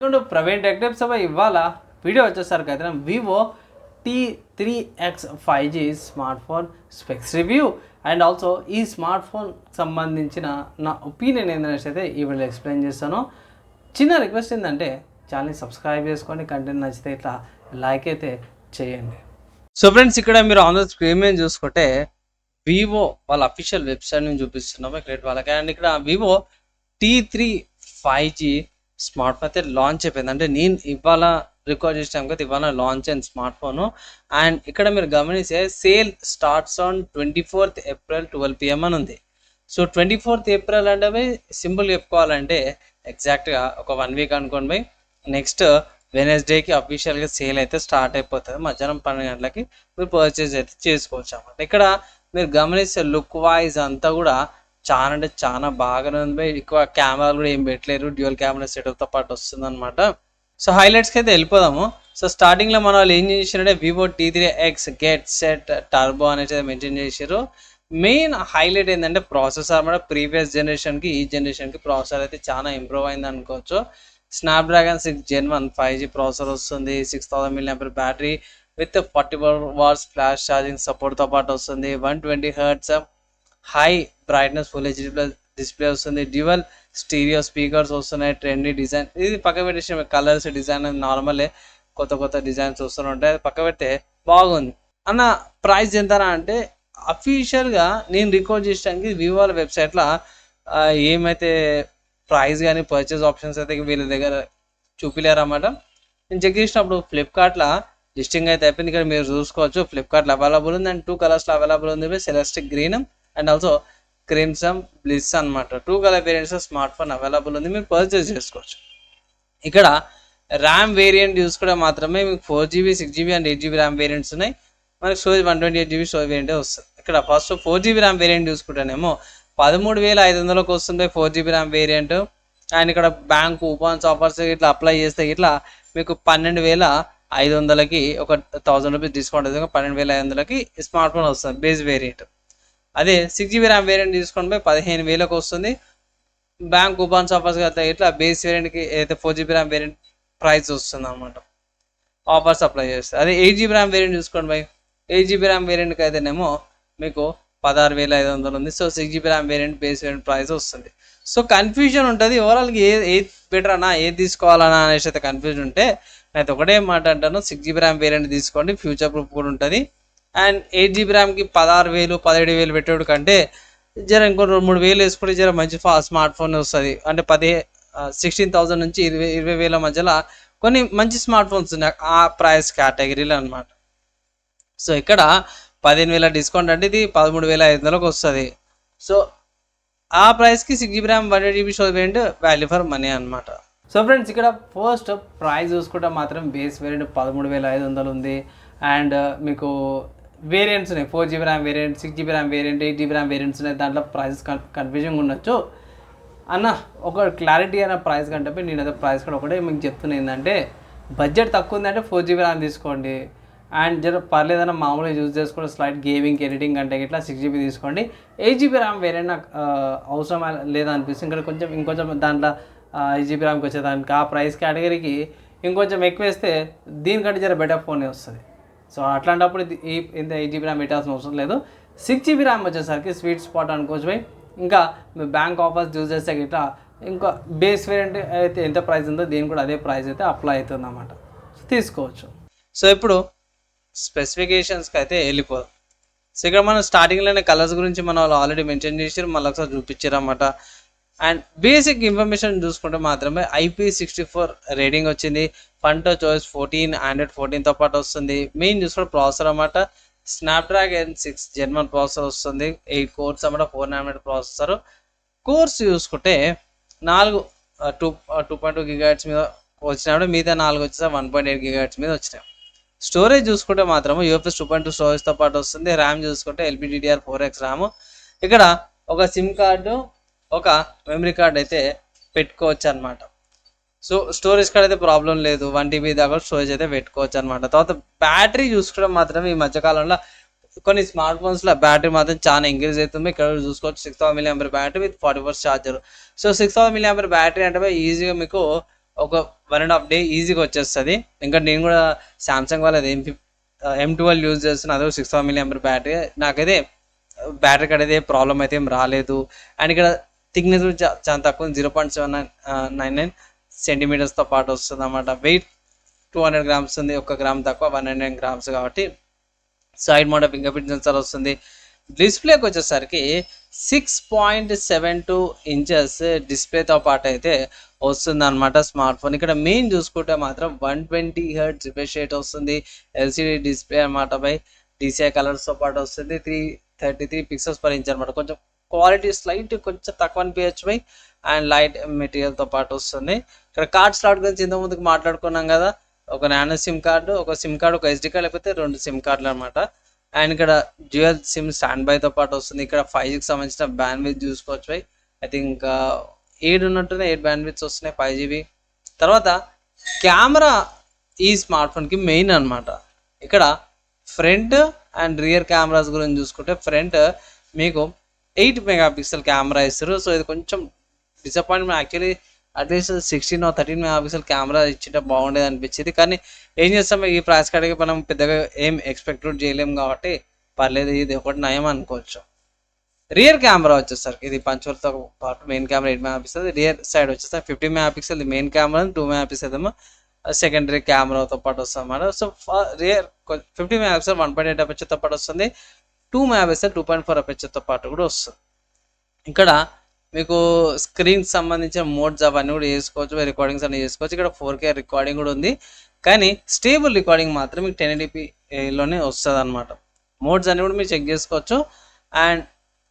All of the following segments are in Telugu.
చూడండి ప్రవీణ్ టెక్ టిప్స్ ఇవాళ వీడియో వచ్చేసరికి అయితే Vivo T3X 5G smart phone specs review and also ఈ స్మార్ట్ ఫోన్ సంబంధించిన నా ఒపీనియన్ ఏంటనేసి అయితే ఈ వీడియో ఎక్స్ప్లెయిన్ చేస్తాను. చిన్న రిక్వెస్ట్ ఏంటంటే ఛానల్ని సబ్స్క్రైబ్ చేసుకొని కంటెంట్ నచ్చితే ఇట్లా లైక్ అయితే చేయండి. సో ఫ్రెండ్స్, ఇక్కడ మీరు ఆన్ ద స్క్రీన్ మీద చూసుకుంటే వివో వాళ్ళ అఫీషియల్ వెబ్సైట్ నుంచి చూపిస్తున్నాము ఇక్కడ వాళ్ళకి. అండ్ ఇక్కడ Vivo T3 5G smart phone అయితే లాంచ్ అయిపోయింది. అంటే నేను ఇవాళ రికార్డ్ చేసాం కదా, ఇవాళ లాంచ్ అయిన స్మార్ట్ ఫోన్. అండ్ ఇక్కడ మీరు గమనిస్తే sale starts on 24th April 12 PM అని ఉంది. సో 24th April అంటే సింపుల్ చెప్పుకోవాలంటే ఎగ్జాక్ట్గా ఒక 1 వీక్ అనుకోండి బై. నెక్స్ట్ వెనస్డేకి అఫీషియల్గా సేల్ అయితే స్టార్ట్ అయిపోతుంది. మధ్యాహ్నం 12 గంటలకి మీరు పర్చేజ్ అయితే చేసుకోవచ్చు అన్నమాట. ఇక్కడ మీరు గమనిస్తే లుక్ వైజ్ అంతా కూడా చాలా అంటే చాలా బాగానే ఉంది. ఎక్కువ కెమెరాలు కూడా ఏం పెట్టలేరు, డ్యూయల్ కెమెరా సెటప్తో పాటు వస్తుంది అనమాట. సో హైలైట్స్కి అయితే వెళ్ళిపోదాము. సో స్టార్టింగ్లో మన వాళ్ళు ఏం చేశారంటే Vivo T3X get set turbo అనేది మెన్షన్ చేశారు. మెయిన్ హైలైట్ ఏంటంటే ప్రాసెసర్ అన్నమాట. ప్రీవియస్ జనరేషన్కి ఈ జనరేషన్కి ప్రాసెసర్ అయితే చాలా ఇంప్రూవ్ అయింది అనుకోవచ్చు. స్నాప్డ్రాగన్ 6 Gen 1 5G ప్రాసెసర్ వస్తుంది. 6000 mAh battery with 44 watts flash charging సపోర్ట్తో పాటు వస్తుంది. 120 Hz high brightness full HD plus display వస్తుంది. డ్యూయల్ స్టీరియో స్పీకర్స్ వస్తున్నాయి. ట్రెండీ డిజైన్ ఇది పక్క పెట్టేసిన కలర్స్ డిజైన్ నార్మలే, కొత్త డిజైన్స్ వస్తుంటాయి. పక్క పెడితే బాగుంది అన్న. ప్రైస్ ఎంతనా అంటే అఫీషియల్గా నేను రికార్డ్ చేయడానికి వివో వెబ్సైట్లో ఏమైతే ప్రైస్ కానీ పర్చేస్ ఆప్షన్స్ అయితే వీళ్ళ దగ్గర చూపిలేరన్నమాట. నేను చెక్ చేసినప్పుడు ఫ్లిప్కార్ట్లో లిస్టింగ్ అయితే అయిపోయింది. ఇక్కడ మీరు చూసుకోవచ్చు ఫ్లిప్కార్ట్లో అవైలబుల్ ఉంది. అండ్ 2 కలర్స్లో అవైలబుల్ ఉంది, celestial green and also crimson bliss అనమాట. 2 colour variants smart phone available ఉంది, మీరు పర్చేస్ చేసుకోవచ్చు. ఇక్కడ ర్యామ్ వేరియంట్ చూసుకుంటే మాత్రమే మీకు 4GB 6GB and 8GB RAM variants ఉన్నాయి. మనకి స్టోరేజ్ 128GB స్టోరేజ్ వేరియంటే వస్తుంది. ఇక్కడ ఫస్ట్ 4GB ర్యామ్ వేరియంట్ చూసుకుంటేనేమో 13,500కి వస్తుంది 4GB ర్యామ్ వేరియంట్. అండ్ ఇక్కడ బ్యాంక్ కూపన్స్ ఆఫర్స్ ఇట్లా అప్లై చేస్తే ఇట్లా మీకు 12,500కి ఒక 1000 రూపీస్ డిస్కౌంట్ వస్తుంది. 12,500కి స్మార్ట్ ఫోన్ వస్తుంది బేస్ వేరియంట్. అదే 6GB ర్యామ్ వేరియంట్ తీసుకొని 15,000కి వస్తుంది. బ్యాంక్ కూపన్స్ ఆఫర్స్ అయితే ఇట్లా బేస్ వేరియంట్కి అయితే 4GB ర్యామ్ వేరియంట్ ప్రైస్ వస్తుంది అన్నమాట, ఆఫర్స్ అప్లై చేస్తుంది. అదే 8GB ర్యామ్ వేరియంట్ చూసుకోండి 8GB ర్యామ్ వేరియంట్కి అయితేనేమో మీకు 16,500 ఉంది. So 6GB RAM variant base variant price వస్తుంది. సో కన్ఫ్యూజన్ ఉంటుంది ఓవరాల్కి ఏది బెటర్ అన్నా ఏది తీసుకోవాలన్నా అనేసి అయితే కన్ఫ్యూజన్ ఉంటే నేను ఒకటే మాట అంటాను, 6GB ర్యామ్ వేరియంట్ తీసుకోండి, ఫ్యూచర్ ప్రూఫ్ కూడా ఉంటుంది. అండ్ 8GB ర్యామ్కి 16,000 17,000 పెట్టేడు కంటే జర ఇంకో 2-3,000 వేసుకుంటే జర మంచి స్మార్ట్ ఫోన్ వస్తుంది. అంటే 16,000 నుంచి 20,000 మధ్యలో కొన్ని మంచి స్మార్ట్ ఫోన్స్ ఉన్నాయి ఆ ప్రైస్ కేటగిరీలో అనమాట. సో ఇక్కడ 15,000 డిస్కౌంట్ అంటే ఇది 13,500కి వస్తుంది. సో ఆ ప్రైస్కి 6GB RAM 128GB storage variant value for money అనమాట. సో ఫ్రెండ్స్, ఇక్కడ ఫస్ట్ ప్రైస్ చూసుకుంటే మాత్రం బేస్ వేరియంట్ 13,500 ఉంది. అండ్ మీకు వేరియంట్స్ ఉన్నాయి, 4GB RAM variant, 6GB RAM variant, 8GB RAM variants ఉన్నాయి. దాంట్లో ప్రైసెస్ కన్ఫ్యూజన్ ఉండొచ్చు అన్న. ఒక క్లారిటీ అయిన ప్రైస్ కంటే నేను అదే ప్రైస్ కూడా ఒకటే మీకు చెప్తున్నా ఏంటంటే, బడ్జెట్ తక్కువ ఉందంటే 4GB ర్యామ్ తీసుకోండి. అండ్ జర పర్లేదన్నా మామూలుగా యూజ్ చేసుకోండి, స్లైట్ గేమింగ్ ఎడిటింగ్ అంటే ఇట్లా 6GB తీసుకోండి. 8GB ర్యామ్ వేరియంట్ నాకు అవసరం లేదనిపిస్తుంది. ఇక్కడ ఇంకొంచెం దాంట్లో 8GB ర్యామ్కి వచ్చేదానికి ఆ ప్రైస్ కేటగిరీకి ఇంకొంచెం ఎక్కువ వేస్తే దీనికంటే జర బెటర్ ఫోనే వస్తుంది. సో అట్లాంటప్పుడు ఇంత 8GB ర్యామ్ పెట్టాల్సిన అవసరం లేదు. 6GB ర్యామ్ వచ్చేసరికి స్వీట్ స్పాట్ అనుకోవచ్చు బై. ఇంకా మీ బ్యాంక్ ఆఫర్స్ యూజ్ చేస్తే ఇట్లా ఇంకా బేస్ వేరియంట్ అయితే ఎంత ప్రైస్ ఉందో దీనికి కూడా అదే ప్రైస్ అయితే అప్లై అవుతుంది అన్నమాట. సో తీసుకోవచ్చు. సో ఇప్పుడు స్పెసిఫికేషన్స్కి అయితే వెళ్ళిపోదాం. సో ఇక్కడ మనం స్టార్టింగ్లోనే కలర్స్ గురించి మన వాళ్ళు ఆల్రెడీ మెన్షన్ చేసారు, మళ్ళీ ఒకసారి చూపించారు అన్నమాట. అండ్ బేసిక్ ఇన్ఫర్మేషన్ చూసుకుంటే మాత్రమే IP64 రేటింగ్ వచ్చింది. ఫన్ టచ్ OS 14 Android 14తో పాటు వస్తుంది. మెయిన్ చూసుకుంటే ప్రాసెసర్ అన్నమాట స్నాప్డ్రాగన్ 6 Gen 1 ప్రాసెసర్ వస్తుంది. 8 cores అన్నమాట, 4nm ప్రాసెసర్. కోర్స్ చూసుకుంటే 2.2 GHz మీద వచ్చినప్పుడు మిగతా 4 వచ్చేసి 1.8 GHz మీద వచ్చినాయి. స్టోరేజ్ చూసుకుంటే మాత్రం UFS 2.2 స్టోరేజ్తో పాటు వస్తుంది. ర్యామ్ చూసుకుంటే LPDDR4X ర్యామ్. ఇక్కడ ఒక సిమ్ కార్డు ఒక మెమరీ కార్డ్ అయితే పెట్టుకోవచ్చు అనమాట. సో స్టోరేజ్ కార్డ్ అయితే ప్రాబ్లం లేదు, 1TB దాకా స్టోరేజ్ అయితే పెట్టుకోవచ్చు అనమాట. తర్వాత బ్యాటరీ చూసుకోవడం మాత్రం ఈ మధ్యకాలంలో కొన్ని స్మార్ట్ ఫోన్స్లో బ్యాటరీ మాత్రం చాలా ఇంక్రీజ్ అవుతుంది. ఇక్కడ చూసుకోవచ్చు 6000 mAh battery with 40 watts charger. So 6000 mAh battery అంటే ఈజీగా మీకు ఒక 1.5 డే ఈజీగా వచ్చేస్తుంది. ఇంకా నేను కూడా సామ్సంగ్ వాళ్ళది M12 యూజ్ చేస్తున్నా, అదే 6 mAh బ్యాటరీ. నాకైతే బ్యాటరీ కడైతే ప్రాబ్లం అయితే ఏం రాలేదు. అండ్ ఇక్కడ థిక్నెస్ కూడా చాలా తక్కువ, 0.799 సెంటీమీటర్స్తో పాటు వస్తుంది అన్నమాట. వెయిట్ 200 grams ఉంది, 1 గ్రామ్ తక్కువ, 109 grams కాబట్టి. Side mount finger print censor వస్తుంది. డిస్ప్లేకి వచ్చేసరికి 6.72 ఇంచెస్ డిస్ప్లేతో పాటు అయితే వస్తుంది అనమాట స్మార్ట్ ఫోన్. ఇక్కడ మెయిన్ చూసుకుంటే మాత్రం 120 Hz రిఫ్రెష్ రేట్ వస్తుంది. ఎల్సిడి డిస్ప్లే అనమాట బై DCI కలర్స్తో పాటు వస్తుంది. 333 pixels per inch అనమాట. కొంచెం క్వాలిటీ స్లైట్ కొంచెం తక్కువ అనిపించచ్చు బై. అండ్ లైట్ మెటీరియల్తో పాటు వస్తుంది. ఇక్కడ కార్డ్ స్లాట్ గురించి ఇంత ముందుకు మాట్లాడుకున్నాం కదా, ఒక నానో సిమ్ కార్డు, ఒక సిమ్ కార్డు, ఒక SD కార్డు, లేకపోతే 2 సిమ్ కార్డులు అనమాట. అండ్ ఇక్కడ డ్యూయల్ సిమ్ స్టాండ్ బైతో పాటు వస్తుంది. ఇక్కడ 5Gకి సంబంధించిన బ్యాండ్విడ్త్ చూసుకోవచ్చు బై. ఐ థింక్ 8 ఉన్నట్టునే 8 బ్యాండ్విడ్త్స్ వస్తున్నాయి, 5GB. తర్వాత కెమెరా ఈ స్మార్ట్ ఫోన్కి మెయిన్ అనమాట. ఇక్కడ ఫ్రంట్ అండ్ రియర్ కెమెరాస్ గురించి చూసుకుంటే ఫ్రంట్ మీకు 8 MP కెమెరా ఇస్తారు. సో ఇది కొంచెం disappointment. Actually at least 16 or 13 MP camera ఇచ్చింటే బాగుండేది అనిపించింది. కానీ ఏం చేస్తాం, ఈ ప్రైస్ కాడికి మనం పెద్దగా ఏం ఎక్స్పెక్ట్ చేయలేము కాబట్టి పర్లేదు, ఇది ఒకటి నయం అనుకోవచ్చు. రియర్ కెమెరా వచ్చేసరికి ఇది పంచోల్తో పాటు main camera 8 MP, rear side వచ్చేసరికి 50 MP మెయిన్ కెమెరా, 2 MP ఏమో సెకండరీ కెమెరాతో పాటు వస్తుంది అన్నమాట. సో రియర్ 50 MP 1.8 అపర్చర్తో పాటు వస్తుంది. 2 MP 2.4 అపర్చర్తో పాటు కూడా వస్తుంది. ఇక్కడ మీకు స్క్రీన్కి సంబంధించిన మోడ్స్ అవన్నీ కూడా చేసుకోవచ్చు, రికార్డింగ్స్ అన్నీ చేసుకోవచ్చు. ఇక్కడ 4K రికార్డింగ్ కూడా ఉంది, కానీ స్టేబుల్ రికార్డింగ్ మాత్రం మీకు 1080pలోనే వస్తుంది అనమాట. మోడ్స్ అన్నీ కూడా మీరు చెక్ చేసుకోవచ్చు. అండ్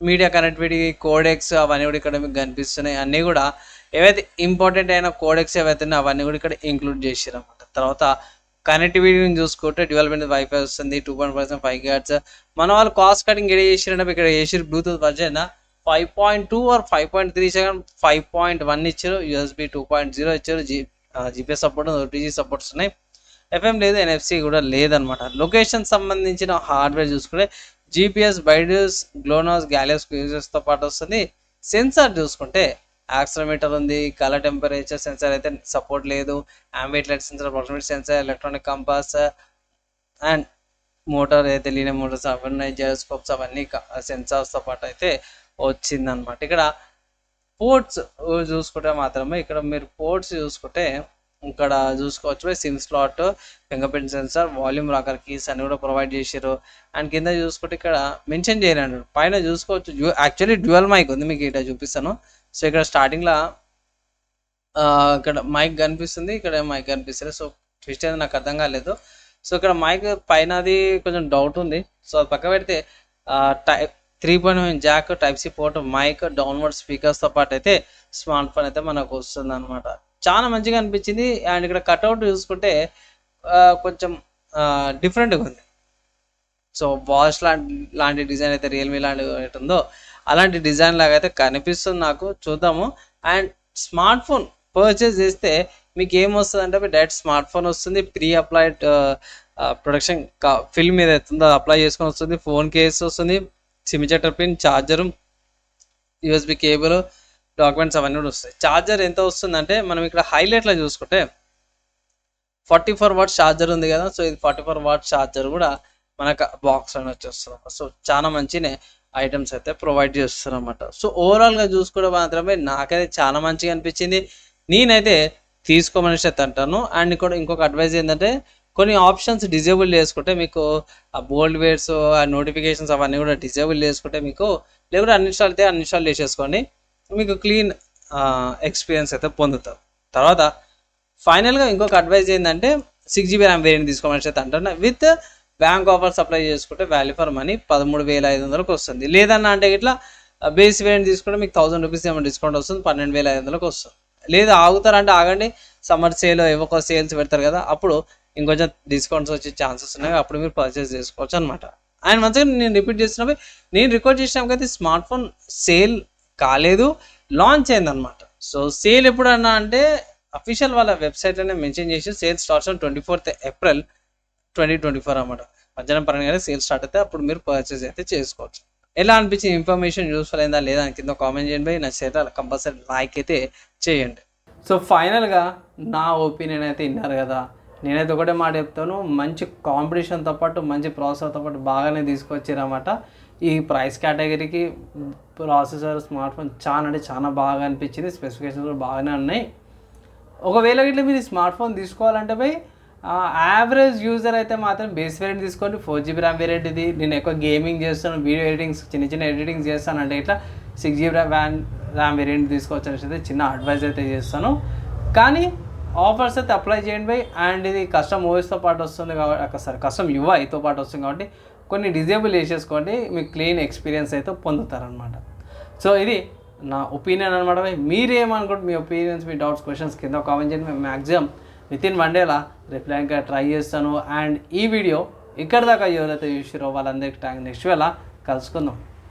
మీడియా కనెక్టివిటీ, కోడెక్స్ అవన్నీ కూడా ఇక్కడ మీకు కనిపిస్తున్నాయి. అన్నీ కూడా ఏవైతే ఇంపార్టెంట్ అయిన కోడెక్స్ ఏవైతే ఉన్నాయో అవన్నీ కూడా ఇక్కడ ఇంక్లూడ్ చేసారు అనమాట. తర్వాత కనెక్టివిటీని చూసుకుంటే డ్యూయల్ బ్యాండ్ వైఫై వస్తుంది, 2.5 GHz. మన వాళ్ళు కాస్ట్ కటింగ్ ఏడ చేసిరంటే ఇక్కడ చేసిరు బ్లూటూత్ వర్జన్ 5.2 or 5.3 5.1 ఇచ్చారు. USB 2.0 ఇచ్చారు. GPS సపోర్ట్, OTG సపోర్ట్స్ ఉన్నాయి. FM లేదు, NFC కూడా లేదనమాట. లొకేషన్ సంబంధించిన హార్డ్వేర్ చూసుకుంటే GPS, బైడూస్, గ్లోనాస్, గ్యాలక్సీ యూజర్స్తో పాటు వస్తుంది. సెన్సార్ చూసుకుంటే యాక్సిలమీటర్ ఉంది, కలర్ టెంపరేచర్ సెన్సార్ అయితే సపోర్ట్ లేదు, ambient light sensor, proximity sensor, electronic compass and motor అయితే లీనియర్ మోటార్స్ అవన్నీ, జైరోస్కోప్స్ అవన్నీ సెన్సార్స్తో పాటు అయితే వచ్చిందనమాట. ఇక్కడ పోర్ట్స్ చూసుకుంటే మాత్రమే ఇక్కడ మీరు పోర్ట్స్ చూసుకుంటే ఇక్కడ చూసుకోవచ్చు. SIM slot, finger print censor, volume rocker keys అన్ని కూడా ప్రొవైడ్ చేశారు. అండ్ కింద చూసుకుంటే ఇక్కడ మెన్షన్ చేయలేండి, పైన చూసుకోవచ్చు. యాక్చువల్లీ డ్యూయల్ మైక్ ఉంది, మీకు ఇక్కడ చూపిస్తాను. సో ఇక్కడ స్టార్టింగ్లో ఇక్కడ మైక్ కనిపిస్తుంది, ఇక్కడ మైక్ కనిపిస్తుంది. సో ట్విస్ట్ అయితే నాకు అర్థం కాలేదు. సో ఇక్కడ మైక్ పైన అది కొంచెం డౌట్ ఉంది. సో అది పక్క పెడితే type 3.1 jack, Type-C port, mic, downward స్పీకర్స్తో పాటు అయితే స్మార్ట్ ఫోన్ అయితే మనకు వస్తుంది అనమాట. చాలా మంచిగా అనిపించింది. అండ్ ఇక్కడ కట్అవుట్ చూసుకుంటే కొంచెం డిఫరెంట్గా ఉంది. సో వాచ్ లాంటి డిజైన్ అయితే రియల్మీ లాంటి ఉందో అలాంటి డిజైన్ లాగా అయితే కనిపిస్తుంది నాకు. చూద్దాము. అండ్ స్మార్ట్ ఫోన్ పర్చేస్ చేస్తే మీకు ఏమొస్తుంది అంటే డైరెక్ట్ స్మార్ట్ ఫోన్ వస్తుంది. ప్రీ అప్లైడ్ ప్రొడక్షన్ ఫిల్మ్ ఏదైతే ఉందో అప్లై చేసుకొని వస్తుంది. ఫోన్ కేస్ వస్తుంది, SIM ejector pin, charger, USB cable, documents అవన్నీ కూడా వస్తాయి. ఛార్జర్ ఎంత వస్తుందంటే మనం ఇక్కడ హైలైట్లో చూసుకుంటే 44 watts ఛార్జర్ ఉంది కదా. సో ఇది 44 watts ఛార్జర్ కూడా మనకు బాక్స్లోనే వచ్చేస్తుంది. సో చాలా మంచినే ఐటమ్స్ అయితే ప్రొవైడ్ చేస్తారు అన్నమాట. సో ఓవరాల్గా చూసుకోవడం మాత్రమే నాకైతే చాలా మంచిగా అనిపించింది. నేనైతే తీసుకోమని అయితే అంటాను. అండ్ ఇక్కడ ఇంకొక అడ్వైజ్ ఏంటంటే కొన్ని ఆప్షన్స్ డిజేబుల్ చేసుకుంటే మీకు ఆ బోల్డ్ వేర్స్, ఆ నోటిఫికేషన్స్ అవన్నీ కూడా డిజేబుల్ చేసుకుంటే మీకు, లేకుంటే అన్ఇన్స్టాల్ చేసేసుకోండి, మీకు క్లీన్ ఎక్స్పీరియన్స్ అయితే పొందుతారు. తర్వాత ఫైనల్గా ఇంకొక అడ్వైజ్ ఏంటంటే 6GB RAM వేరియంట్ తీసుకోమని అయితే అంటాను. విత్ బ్యాంక్ ఆఫర్స్ అప్లై చేసుకుంటే వాల్యూ ఫర్ మనీ 13,500కి వస్తుంది. లేదన్నా అంటే ఇట్లా బేస్ వేరియంట్ తీసుకుంటే మీకు 1000 రూపీస్ ఏమో డిస్కౌంట్ వస్తుంది, 12,500కి వస్తుంది. లేదా ఆగుతారంటే ఆగండి, సమ్మర్ సేల్ ఏవో సేల్స్ పెడతారు కదా, అప్పుడు ఇంకొంచెం డిస్కౌంట్స్ వచ్చే ఛాన్సెస్ ఉన్నాయి, అప్పుడు మీరు పర్చేస్ చేసుకోవచ్చు అనమాట. అండ్ మంచిగా నేను రిపీట్ చేస్తున్నవి, నేను రికార్డ్ చేసినాకైతే స్మార్ట్ ఫోన్ సేల్ కాలేదు, లాంచ్ అయిందనమాట. సో సేల్ ఎప్పుడన్నా అంటే అఫీషియల్ వాళ్ళ వెబ్సైట్లోనే మెన్షన్ చేసి sale starts on 24th April 2024 అనమాట. మధ్యాహ్నం పరంగా సేల్ స్టార్ట్ అయితే అప్పుడు మీరు పర్చేస్ అయితే చేసుకోవచ్చు. ఎలా అనిపించింది ఇన్ఫర్మేషన్, యూస్ఫుల్ అయిందా లేదా కింద కామెంట్ చేయండి. నచ్చితే కంపల్సరీ లైక్ అయితే చేయండి. సో ఫైనల్గా నా ఒపీనియన్ అయితే విన్నారు కదా. నేనైతే ఒకటే మాట చెప్తాను, మంచి కాంపిటీషన్తో పాటు మంచి ప్రాసెసర్తో పాటు బాగానే తీసుకొచ్చారన్నమాట. ఈ ప్రైస్ కేటగిరీకి ప్రాసెసర్ స్మార్ట్ ఫోన్ చాలా అంటే చాలా బాగా అనిపించింది. స్పెసిఫికేషన్స్ కూడా బాగానే ఉన్నాయి. ఒకవేళ ఇట్లా మీరు స్మార్ట్ ఫోన్ తీసుకోవాలంటే పోయి యావరేజ్ యూజర్ అయితే మాత్రం బేస్ వేరియంట్ తీసుకోండి. 4GB ర్యామ్ వేరియంట్ ఇది. నేను ఎక్కువ గేమింగ్ చేస్తాను, వీడియో ఎడిటింగ్స్ చిన్న ఎడిటింగ్స్ చేస్తాను అంటే ఇట్లా 6GB ర్యామ్ వేరియంట్ తీసుకోవచ్చు అనేసి అయితే చిన్న అడ్వైజ్ అయితే చేస్తాను. కానీ ఆఫర్స్ అయితే అప్లై చేయండి బై. అండ్ ఇది కస్టమ్ ఓఎస్తో పాటు వస్తుంది కాబట్టి, సారీ కస్టమ్ యూఐతో పాటు వస్తుంది కాబట్టి కొన్ని డిజేబుల్ చేసేసుకోండి, మీకు క్లీన్ ఎక్స్పీరియన్స్ అయితే పొందుతారనమాట. సో ఇది నా ఒపీనియన్ అనమాట. మీరేమనుకుంటే మీ ఒపీనియన్స్, మీ డౌట్స్, క్వశ్చన్స్ కింద కామెంట్ చేయండి. మేము మ్యాక్సిమం వితిన్ 1 డేలా రిప్లైగా ట్రై చేస్తాను. అండ్ ఈ వీడియో ఇక్కడ దాకా ఎవరైతే చూసారో వాళ్ళందరికీ నెక్స్ట్ వేళ కలుసుకుందాం.